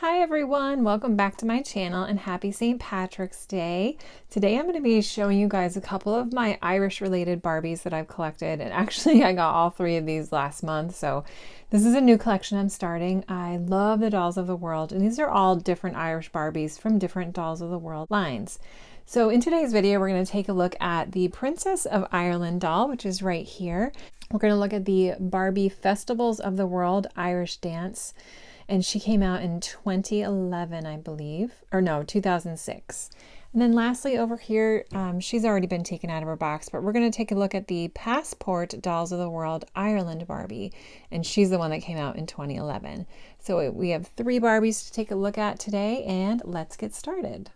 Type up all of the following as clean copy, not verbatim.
Hi everyone, welcome back to my channel and happy St. Patrick's Day. Today I'm going to be showing you guys a couple of my Irish related Barbies that I've collected, and actually I got all three of these last month, so this is a new collection I'm starting. I love the Dolls of the World, and these are all different Irish Barbies from different Dolls of the World lines. So in today's video we're going to take a look at the Princess of Ireland doll, which is right here. We're going to look at the Barbie Festivals of the World Irish Dance. And she came out in 2011, I believe, or no, 2006. And then lastly over here, she's already been taken out of her box, but we're going to take a look at the Passport Dolls of the World Ireland Barbie, and she's the one that came out in 2011. So we have three Barbies to take a look at today, and let's get started.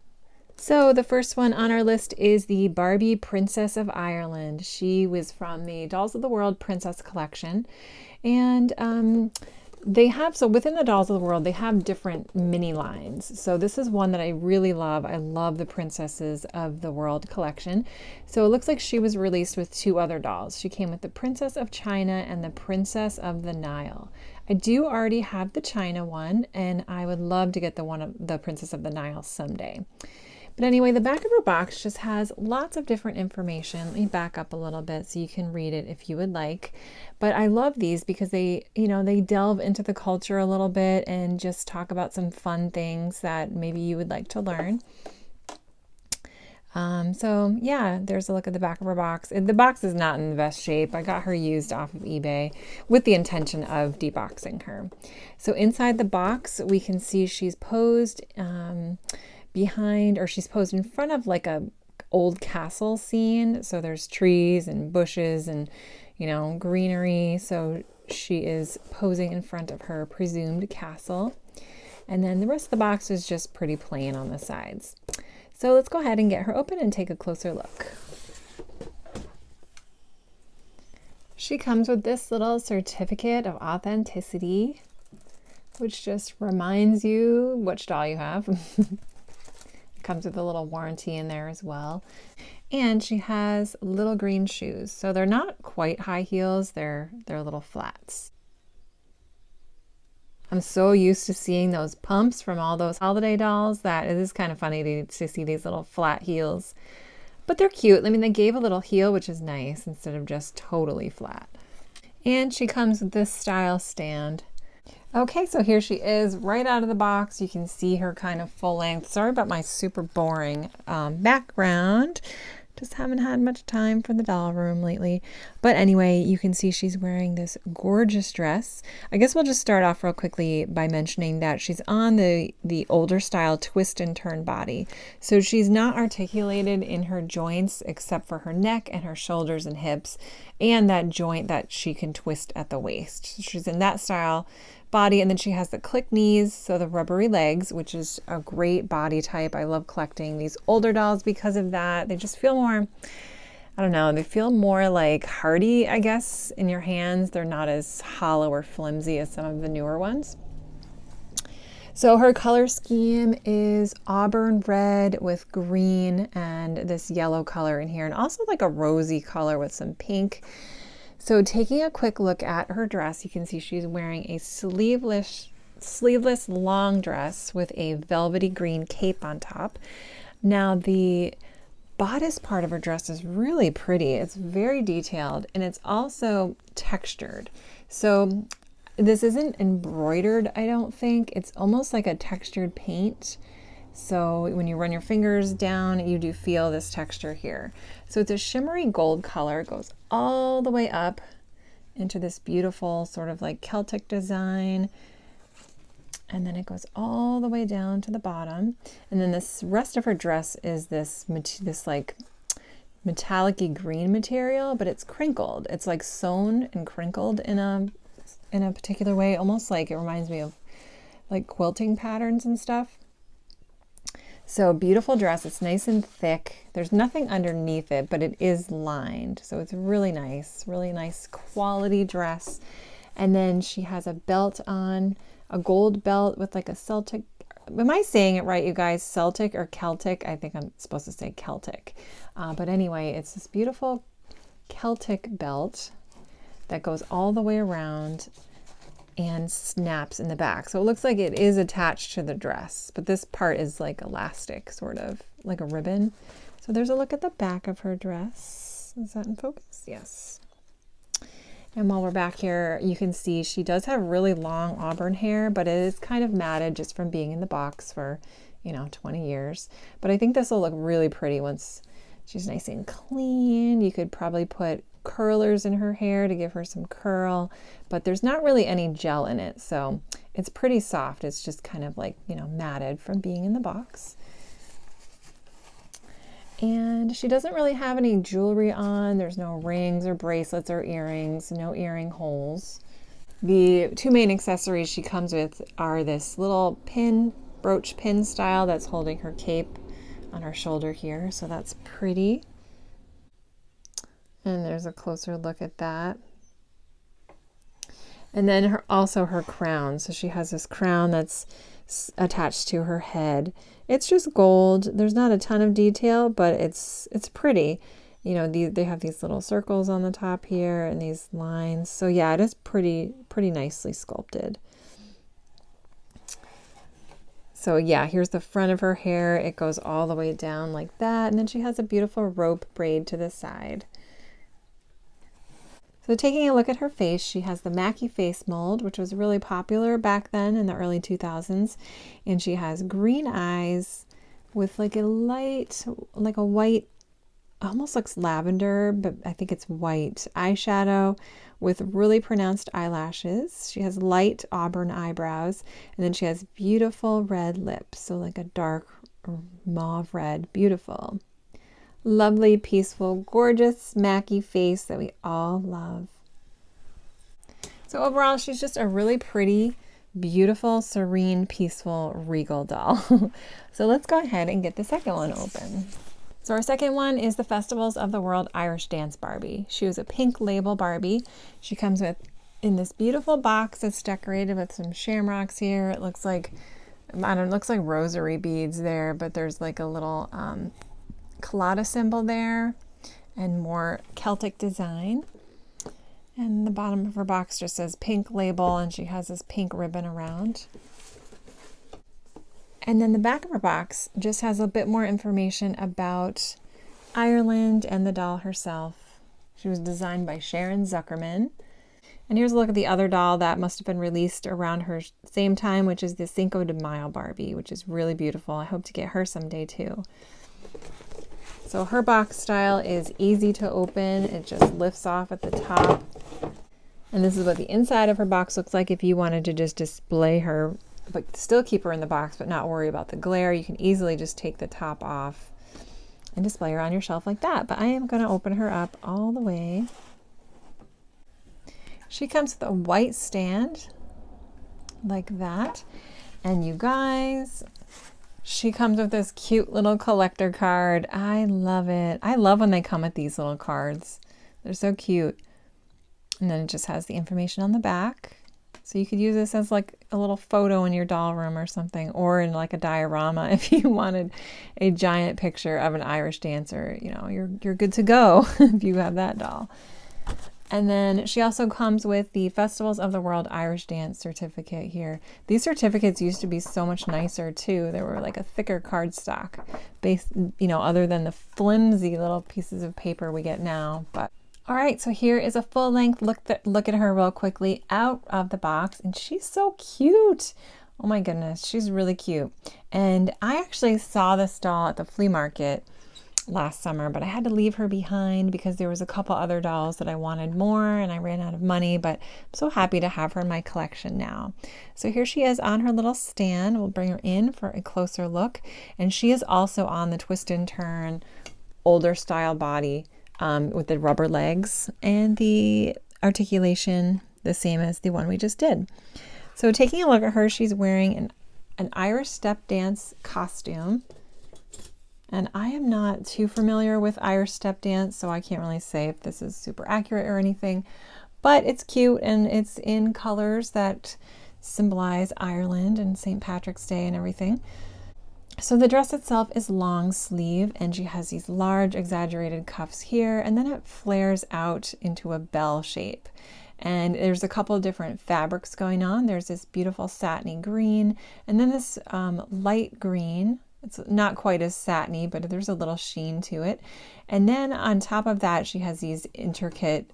So the first one on our list is the Barbie Princess of Ireland. She was from the Dolls of the World Princess Collection, and so within the Dolls of the World, they have different mini lines. So this is one that I really love. I love the Princesses of the World collection. So it looks like she was released with two other dolls. She came with the Princess of China and the Princess of the Nile. I do already have the China one, and I would love to get the Princess of the Nile someday. But anyway, the back of her box just has lots of different information. Let me back up a little bit so you can read it if you would like. But I love these because they delve into the culture a little bit and just talk about some fun things that maybe you would like to learn. So yeah, there's a look at the back of her box. The box is not in the best shape. I got her used off of eBay with the intention of deboxing her. So inside the box, we can see she's posed she's posed in front of like a old castle scene. So there's trees and bushes and, greenery. So she is posing in front of her presumed castle. And then the rest of the box is just pretty plain on the sides. So let's go ahead and get her open and take a closer look. She comes with this little certificate of authenticity, which just reminds you which doll you have. Comes with a little warranty in there as well. And she has little green shoes. So they're not quite high heels, they're little flats. I'm so used to seeing those pumps from all those holiday dolls that it is kind of funny to see these little flat heels. But they're cute. I mean, they gave a little heel, which is nice, instead of just totally flat. And she comes with this style stand. Okay, so here she is right out of the box. You can see her kind of full length. Sorry about my super boring background. Just haven't had much time for the doll room lately. But anyway, you can see she's wearing this gorgeous dress. I guess we'll just start off real quickly by mentioning that she's on the older style twist and turn body. So she's not articulated in her joints except for her neck and her shoulders and hips and that joint that she can twist at the waist. So she's in that style body, and then she has the click knees, so the rubbery legs, which is a great body type. I love collecting these older dolls because of that. They just feel more, I don't know, they feel more like hardy, I guess, in your hands. They're not as hollow or flimsy as some of the newer ones. So her color scheme is auburn red with green and this yellow color in here, and also like a rosy color with some pink. So taking a quick look at her dress, you can see she's wearing a sleeveless long dress with a velvety green cape on top. Now the bodice part of her dress is really pretty. It's very detailed and it's also textured. So this isn't embroidered, I don't think. It's almost like a textured paint. So when you run your fingers down, you do feel this texture here. So it's a shimmery gold color. It goes all the way up into this beautiful sort of like Celtic design. And then it goes all the way down to the bottom. And then this rest of her dress is this like metallic-y green material, but it's crinkled. It's like sewn and crinkled in a particular way. Almost like it reminds me of like quilting patterns and stuff. So beautiful dress. It's nice and thick. There's nothing underneath it, but it is lined. So it's really nice quality dress. And then she has a belt on, a gold belt with like a Celtic. Am I saying it right, you guys? Celtic or Celtic? I think I'm supposed to say Celtic. But anyway, it's this beautiful Celtic belt that goes all the way around. and snaps in the back. So it looks like it is attached to the dress, but this part is like elastic, sort of like a ribbon. So there's a look at the back of her dress. Is that in focus? Yes. And while we're back here, you can see she does have really long auburn hair, but it is kind of matted just from being in the box for, 20 years. But I think this will look really pretty once she's nice and clean. You could probably put curlers in her hair to give her some curl, but there's not really any gel in it, so it's pretty soft. It's just kind of like, matted from being in the box. And she doesn't really have any jewelry on. There's no rings or bracelets or earrings, no earring holes. The two main accessories she comes with are this little brooch pin style that's holding her cape on her shoulder here, so that's pretty. And there's a closer look at that. And then also her crown. So she has this crown that's attached to her head. It's just gold. There's not a ton of detail, but it's pretty. They have these little circles on the top here and these lines. So yeah, it is pretty nicely sculpted. So yeah, here's the front of her hair. It goes all the way down like that. And then she has a beautiful rope braid to the side. So taking a look at her face, she has the Mackie face mold, which was really popular back then in the early 2000s. And she has green eyes with like a white, almost looks lavender, but I think it's white eyeshadow with really pronounced eyelashes. She has light auburn eyebrows, and then she has beautiful red lips. So like a dark mauve red, beautiful. Lovely, peaceful, gorgeous Mackie face that we all love. So overall, she's just a really pretty, beautiful, serene, peaceful, regal doll. So let's go ahead and get the second one open. So our second one is the Festivals of the World Irish Dance Barbie. She was a pink label Barbie. She comes in this beautiful box that's decorated with some shamrocks here. It looks like, it looks like rosary beads there, but there's like a little collada symbol there and more Celtic design. And the bottom of her box just says pink label, and she has this pink ribbon around. And then the back of her box just has a bit more information about Ireland and the doll herself. She was designed by Sharon Zuckerman. And here's a look at the other doll that must have been released around her same time, which is the Cinco de Mayo Barbie, which is really beautiful. I hope to get her someday too. So her box style is easy to open. It just lifts off at the top. And this is what the inside of her box looks like if you wanted to just display her, but still keep her in the box, but not worry about the glare. You can easily just take the top off and display her on your shelf like that. But I am going to open her up all the way. She comes with a white stand like that. And you guys, she comes with this cute little collector card. I love it. I love when they come with these little cards. They're so cute. And then it just has the information on the back. So you could use this as like a little photo in your doll room or something, or in like a diorama if you wanted a giant picture of an Irish dancer. You're good to go if you have that doll. And then she also comes with the Festivals of the World Irish Dance certificate here. These certificates used to be so much nicer too. They were like a thicker cardstock, other than the flimsy little pieces of paper we get now. But all right, so here is a full-length look at her real quickly out of the box, and she's so cute. Oh my goodness, she's really cute. And I actually saw this doll at the flea market last summer, but I had to leave her behind because there was a couple other dolls that I wanted more and I ran out of money, but I'm so happy to have her in my collection now. So here she is on her little stand. We'll bring her in for a closer look. And she is also on the twist and turn older style body with the rubber legs and the articulation the same as the one we just did. So taking a look at her, she's wearing an Irish step dance costume. And I am not too familiar with Irish step dance, so I can't really say if this is super accurate or anything, but it's cute and it's in colors that symbolize Ireland and St. Patrick's Day and everything. So the dress itself is long sleeve, and she has these large exaggerated cuffs here, and then it flares out into a bell shape. And there's a couple of different fabrics going on. There's this beautiful satiny green, and then this light green. It's not quite as satiny, but there's a little sheen to it. And then on top of that, she has these intricate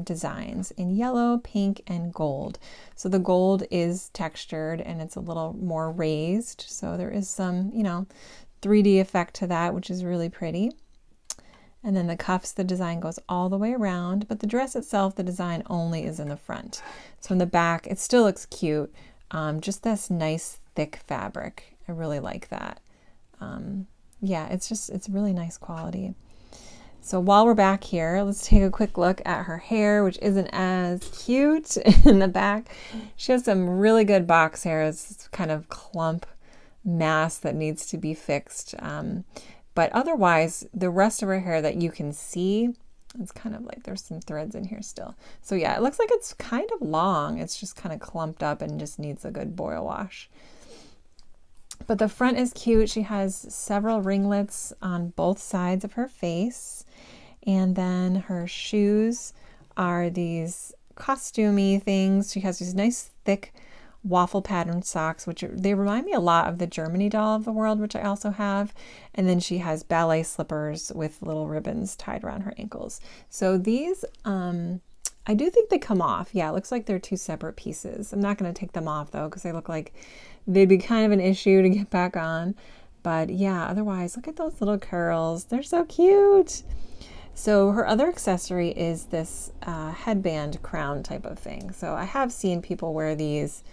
designs in yellow, pink, and gold. So the gold is textured and it's a little more raised. So there is some, 3D effect to that, which is really pretty. And then the cuffs, the design goes all the way around, but the dress itself, the design only is in the front. So in the back, it still looks cute. Just this nice thick fabric. I really like that. Yeah, it's really nice quality. So while we're back here, let's take a quick look at her hair, which isn't as cute in the back. She has some really good box hair. It's kind of clump mass that needs to be fixed. But otherwise, the rest of her hair that you can see, it's kind of like there's some threads in here still. So yeah, it looks like it's kind of long. It's just kind of clumped up and just needs a good boil wash. But the front is cute. She has several ringlets on both sides of her face. And then her shoes are these costumey things. She has these nice thick waffle pattern socks, which they remind me a lot of the Germany doll of the world, which I also have. And then she has ballet slippers with little ribbons tied around her ankles. So these, I do think they come off. Yeah, it looks like they're two separate pieces. I'm not going to take them off though, because they look like they'd be kind of an issue to get back on. But yeah, otherwise, look at those little curls. They're so cute. So her other accessory is this headband crown type of thing. So I have seen people wear these.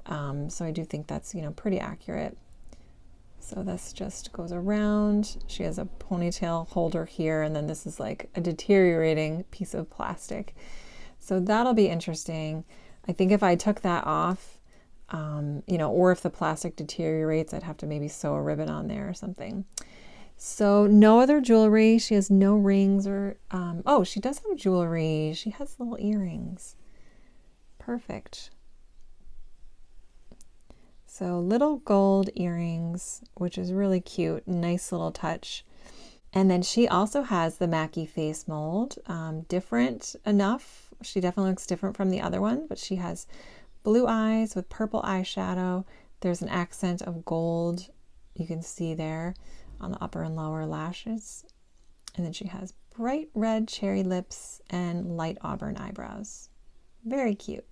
So I do think that's, pretty accurate. So this just goes around. She has a ponytail holder here, and then this is like a deteriorating piece of plastic. So that'll be interesting. I think if I took that off, or if the plastic deteriorates, I'd have to maybe sew a ribbon on there or something. So no other jewelry. She has no rings or, oh, she does have jewelry. She has little earrings. Perfect. So little gold earrings, which is really cute. Nice little touch. And then she also has the Mackie face mold. Different enough. She definitely looks different from the other one, but she has blue eyes with purple eyeshadow. There's an accent of gold you can see there on the upper and lower lashes. And then she has bright red cherry lips and light auburn eyebrows. Very cute.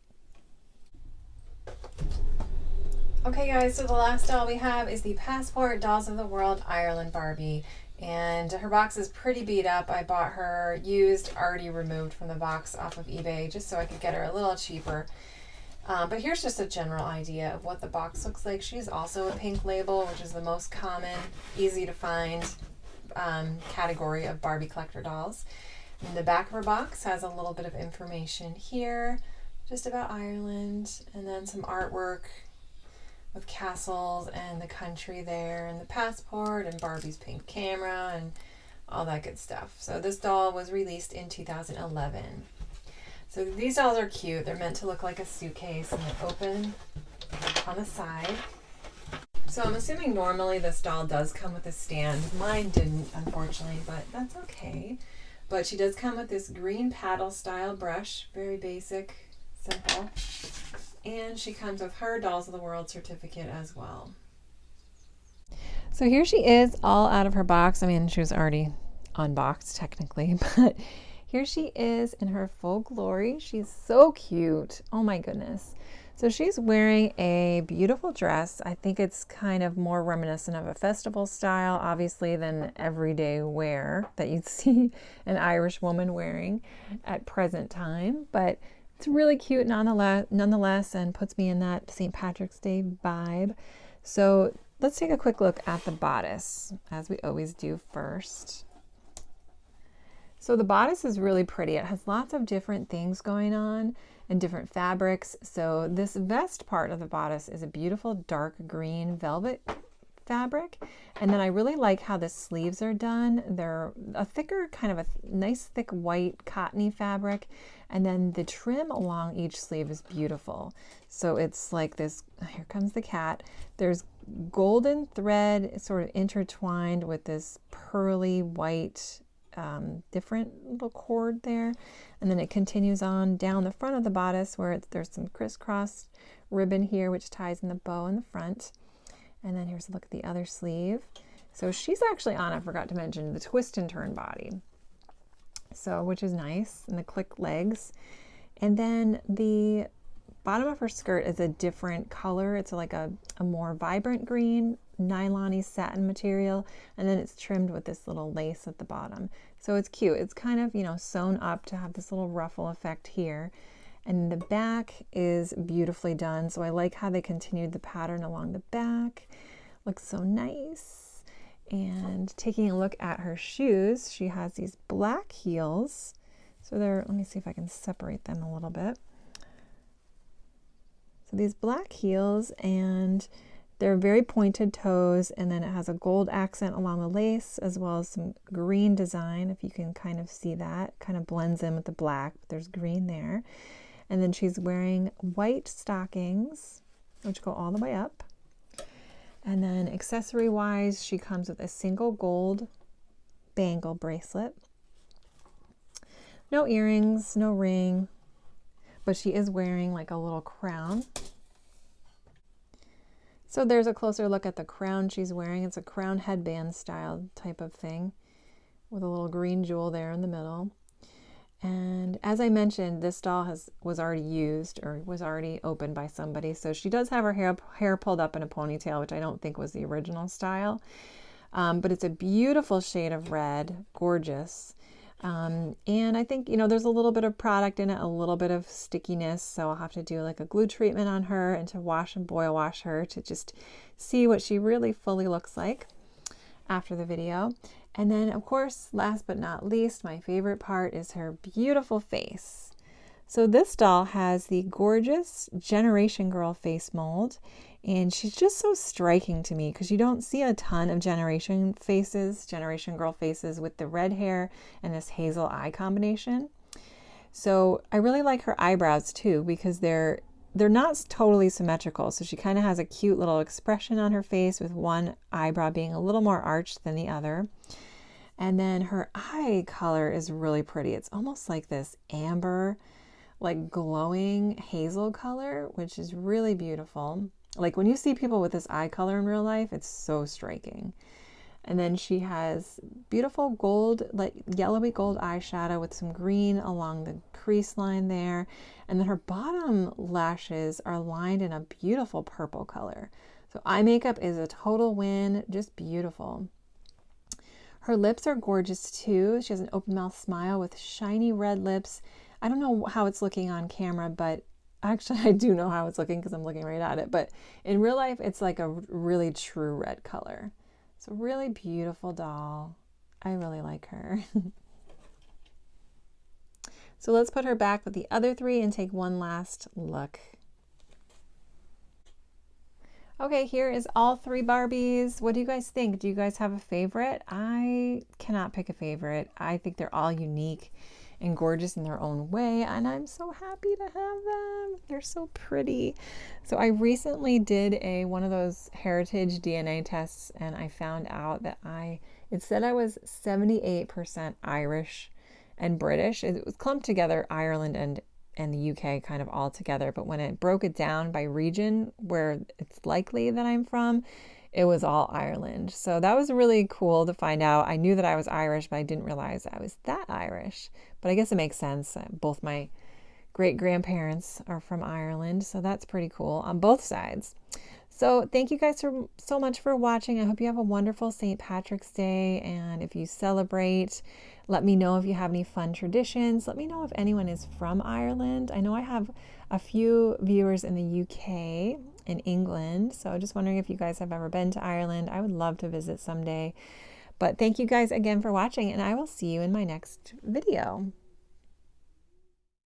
Okay guys, so the last doll we have is the Passport Dolls of the World Ireland Barbie. And her box is pretty beat up. I bought her used, already removed from the box off of eBay, just so I could get her a little cheaper. But here's just a general idea of what the box looks like. She's also a pink label, which is the most common, easy to find category of Barbie collector dolls. And the back of her box has a little bit of information here, just about Ireland, and then some artwork with castles and the country there, and the passport, and Barbie's pink camera, and all that good stuff. So this doll was released in 2011. So these dolls are cute. They're meant to look like a suitcase, and they open on the side. So I'm assuming normally this doll does come with a stand. Mine didn't, unfortunately, but that's okay. But she does come with this green paddle style brush, very basic, simple. And she comes with her Dolls of the World certificate as well. So here she is all out of her box. I mean, she was already unboxed technically, but here she is in her full glory. She's so cute. Oh my goodness. So she's wearing a beautiful dress. I think it's kind of more reminiscent of a festival style, obviously, than everyday wear that you'd see an Irish woman wearing at present time. But it's really cute nonetheless, and puts me in that St. Patrick's Day vibe. So let's take a quick look at the bodice, as we always do first. So the bodice is really pretty. It has lots of different things going on and different fabrics. So this vest part of the bodice is a beautiful dark green velvet fabric. And then I really like how the sleeves are done. They're a thicker, kind of a nice thick white cottony fabric. And then the trim along each sleeve is beautiful. So it's like this, here comes the cat. There's golden thread sort of intertwined with this pearly white different little cord there. And then it continues on down the front of the bodice where there's some crisscross ribbon here, which ties in the bow in the front. And then here's a look at the other sleeve. So she's actually on, I forgot to mention, the twist and turn body. So, which is nice, and the click legs. And then the bottom of her skirt is a different color. It's like a more vibrant green, nylon-y satin material, and then it's trimmed with this little lace at the bottom. So it's cute. It's kind of, you know, sewn up to have this little ruffle effect here. And the back is beautifully done. So I like how they continued the pattern along the back. Looks so nice. And taking a look at her shoes, she has these black heels. So they're, let me see if I can separate them a little bit. So these black heels, and they're very pointed toes, and then it has a gold accent along the lace as well as some green design, if you can kind of see that. Kind of blends in with the black, but there's green there. And then she's wearing white stockings, which go all the way up. And then accessory-wise, she comes with a single gold bangle bracelet. No earrings, no ring, but she is wearing like a little crown. So there's a closer look at the crown she's wearing. It's a crown headband style type of thing with a little green jewel there in the middle. And as I mentioned, this doll was already used or was already opened by somebody. So she does have her hair pulled up in a ponytail, which I don't think was the original style. But it's a beautiful shade of red, gorgeous. And I think, you know, there's a little bit of product in it, a little bit of stickiness. So I'll have to do like a glue treatment on her and to wash and boil wash her to just see what she really fully looks like after the video. And then, of course, last but not least, my favorite part is her beautiful face. So this doll has the gorgeous Generation Girl face mold, and she's just so striking to me because you don't see a ton of Generation Girl faces with the red hair and this hazel eye combination. So I really like her eyebrows too because they're not totally symmetrical. So she kind of has a cute little expression on her face with one eyebrow being a little more arched than the other. And then her eye color is really pretty. It's almost like this amber, like glowing hazel color, which is really beautiful. Like when you see people with this eye color in real life, it's so striking. And then she has beautiful gold, like yellowy gold eyeshadow with some green along the crease line there. And then her bottom lashes are lined in a beautiful purple color. So eye makeup is a total win, just beautiful. Her lips are gorgeous too. She has an open mouth smile with shiny red lips. I don't know how it's looking on camera, but actually I do know how it's looking because I'm looking right at it. But in real life, it's like a really true red color. It's a really beautiful doll. I really like her. So let's put her back with the other three and take one last look. Okay, here is all three Barbies. What do you guys think? Do you guys have a favorite? I cannot pick a favorite. I think they're all unique and gorgeous in their own way, and I'm so happy to have them. They're so pretty. So I recently did one of those heritage DNA tests, and I found out that it said I was 78% Irish and British. It was clumped together, Ireland and the UK kind of all together, but when it broke it down by region where it's likely that I'm from, it was all Ireland. So that was really cool to find out. I knew that I was Irish, but I didn't realize I was that Irish. But I guess it makes sense. Both my great-grandparents are from Ireland, so that's pretty cool on both sides. So thank you guys so much for watching. I hope you have a wonderful St. Patrick's Day, and if you celebrate, let me know if you have any fun traditions. Let me know if anyone is from Ireland. I know I have a few viewers in the UK and England, so just wondering if you guys have ever been to Ireland. I would love to visit someday. But thank you guys again for watching, and I will see you in my next video.